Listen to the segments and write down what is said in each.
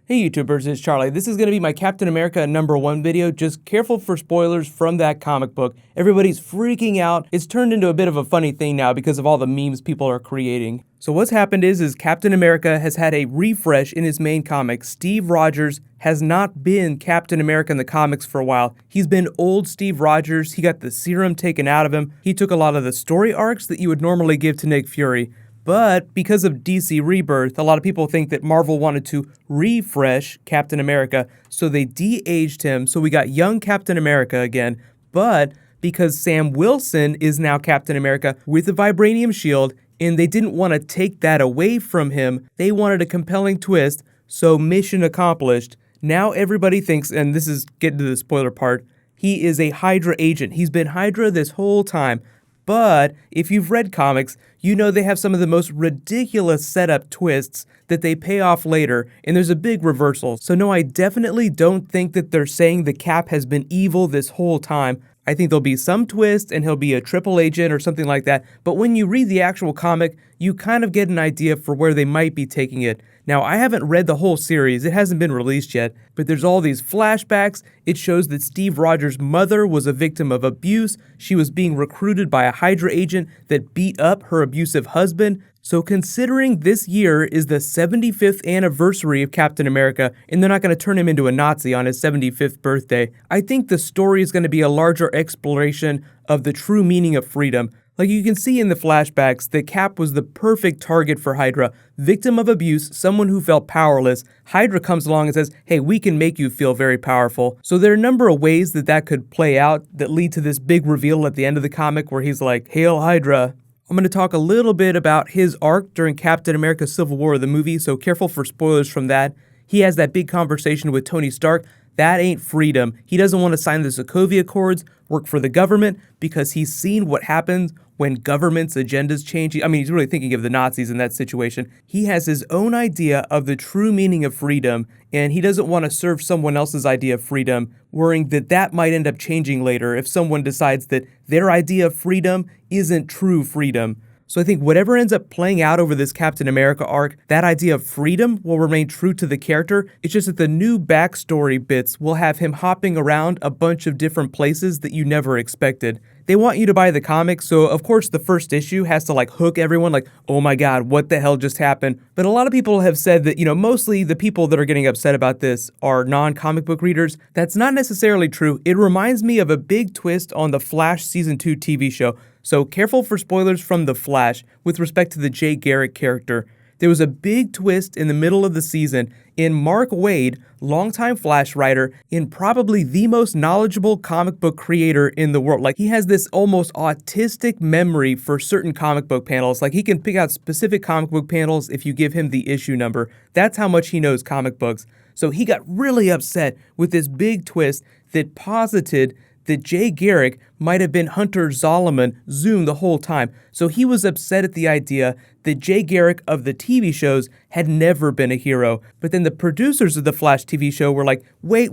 Hey YouTubers, it's Charlie. This is going to be my Captain America #1 video. Just careful for spoilers from that comic book. Everybody's freaking out. It's turned into a bit of a funny thing now because of all the memes people are creating. So what's happened is Captain America has had a refresh in his main comic. Steve Rogers has not been Captain America in the comics for a while. He's been old Steve Rogers. He got the serum taken out of him. He took a lot of the story arcs that you would normally give to Nick Fury. But because of DC Rebirth, a lot of people think that Marvel wanted to refresh Captain America, so they de-aged him, so we got young Captain America again. But because Sam Wilson is now Captain America with the vibranium shield, and they didn't want to take that away from him, they wanted a compelling twist, so mission accomplished. Now everybody thinks, and this is getting to the spoiler part, he is a Hydra agent. He's been Hydra this whole time. But if you've read comics, you know they have some of the most ridiculous setup twists that they pay off later, and there's a big reversal. So no, I definitely don't think that they're saying the Cap has been evil this whole time. I think there'll be some twist and he'll be a triple agent or something like that. But when you read the actual comic, you kind of get an idea for where they might be taking it. Now, I haven't read the whole series, it hasn't been released yet, but there's all these flashbacks. It shows that Steve Rogers' mother was a victim of abuse. She was being recruited by a Hydra agent that beat up her abusive husband. So considering this year is the 75th anniversary of Captain America, and they're not going to turn him into a Nazi on his 75th birthday, I think the story is going to be a larger exploration of the true meaning of freedom. Like you can see in the flashbacks that Cap was the perfect target for Hydra. Victim of abuse, someone who felt powerless. Hydra comes along and says, hey, we can make you feel very powerful. So there are a number of ways that that could play out that lead to this big reveal at the end of the comic where he's like, Hail Hydra. I'm going to talk a little bit about his arc during Captain America Civil War, the movie, so careful for spoilers from that. He has that big conversation with Tony Stark. That ain't freedom. He doesn't want to sign the Sokovia Accords, work for the government, because he's seen what happens when government's agendas change. I mean, he's really thinking of the Nazis in that situation. He has his own idea of the true meaning of freedom, and he doesn't want to serve someone else's idea of freedom, worrying that that might end up changing later if someone decides that their idea of freedom isn't true freedom. So I think whatever ends up playing out over this Captain America arc, that idea of freedom will remain true to the character. It's just that the new backstory bits will have him hopping around a bunch of different places that you never expected. They want you to buy the comic, so of course the first issue has to hook everyone oh my god, what the hell just happened? But a lot of people have said that, mostly the people that are getting upset about this are non-comic book readers. That's not necessarily true. It reminds me of a big twist on the Flash Season 2 TV show. So careful for spoilers from The Flash with respect to the Jay Garrick character. There was a big twist in the middle of the season in Mark Waid, longtime Flash writer, and probably the most knowledgeable comic book creator in the world. He has this almost autistic memory for certain comic book panels. He can pick out specific comic book panels if you give him the issue number. That's how much he knows comic books. So he got really upset with this big twist that posited that Jay Garrick might have been Hunter Zolomon Zoom the whole time. So he was upset at the idea that Jay Garrick of the TV shows had never been a hero. But then the producers of the Flash TV show were like, wait,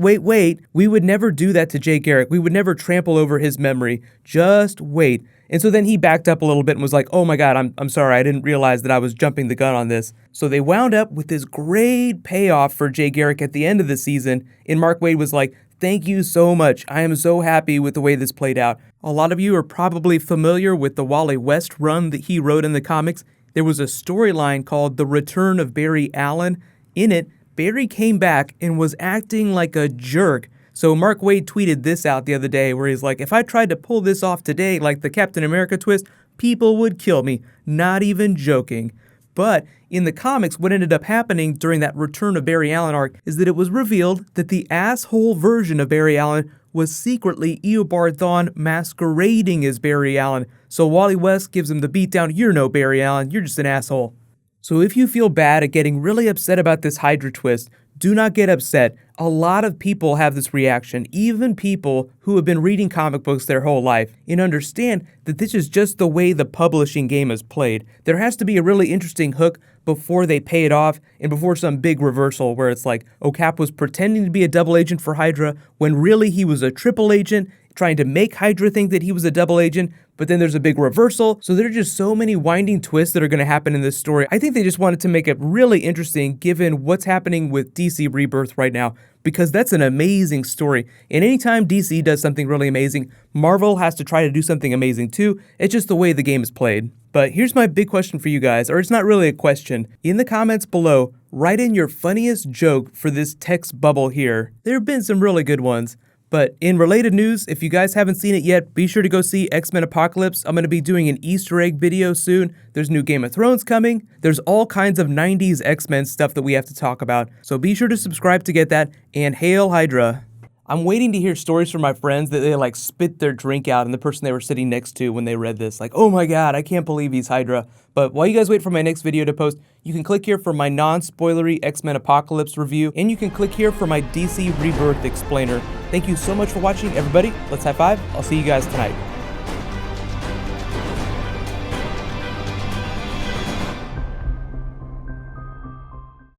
we would never do that to Jay Garrick. We would never trample over his memory. Just wait. And so then he backed up a little bit and was like, oh my god, I'm sorry, I didn't realize that I was jumping the gun on this. So they wound up with this great payoff for Jay Garrick at the end of the season, and Mark Waid was like, thank you so much. I am so happy with the way this played out. A lot of you are probably familiar with the Wally West run that he wrote in the comics. There was a storyline called The Return of Barry Allen. In it, Barry came back and was acting like a jerk. So Mark Waid tweeted this out the other day where he's like, if I tried to pull this off today, like the Captain America twist, people would kill me. Not even joking. But in the comics, what ended up happening during that Return of Barry Allen arc is that it was revealed that the asshole version of Barry Allen was secretly Eobard Thawne masquerading as Barry Allen. So Wally West gives him the beatdown, you're no Barry Allen, you're just an asshole. So if you feel bad at getting really upset about this Hydra twist, do not get upset. A lot of people have this reaction, even people who have been reading comic books their whole life, and understand that this is just the way the publishing game is played. There has to be a really interesting hook before they pay it off and before some big reversal where it's like, oh, Cap was pretending to be a double agent for Hydra when really he was a triple agent, trying to make Hydra think that he was a double agent, but then there's a big reversal. So there are just so many winding twists that are going to happen in this story. I think they just wanted to make it really interesting given what's happening with DC Rebirth right now, because that's an amazing story. And anytime DC does something really amazing, Marvel has to try to do something amazing too. It's just the way the game is played. But here's my big question for you guys, or it's not really a question. In the comments below, write in your funniest joke for this text bubble here. There have been some really good ones. But in related news, if you guys haven't seen it yet, be sure to go see X-Men Apocalypse. I'm going to be doing an Easter egg video soon. There's new Game of Thrones coming. There's all kinds of 90s X-Men stuff that we have to talk about. So be sure to subscribe to get that, and Hail Hydra. I'm waiting to hear stories from my friends that they like spit their drink out and the person they were sitting next to when they read this. Like, oh my god, I can't believe he's Hydra. But while you guys wait for my next video to post, you can click here for my non-spoilery X-Men Apocalypse review, and you can click here for my DC Rebirth explainer. Thank you so much for watching, everybody. Let's high five. I'll see you guys tonight.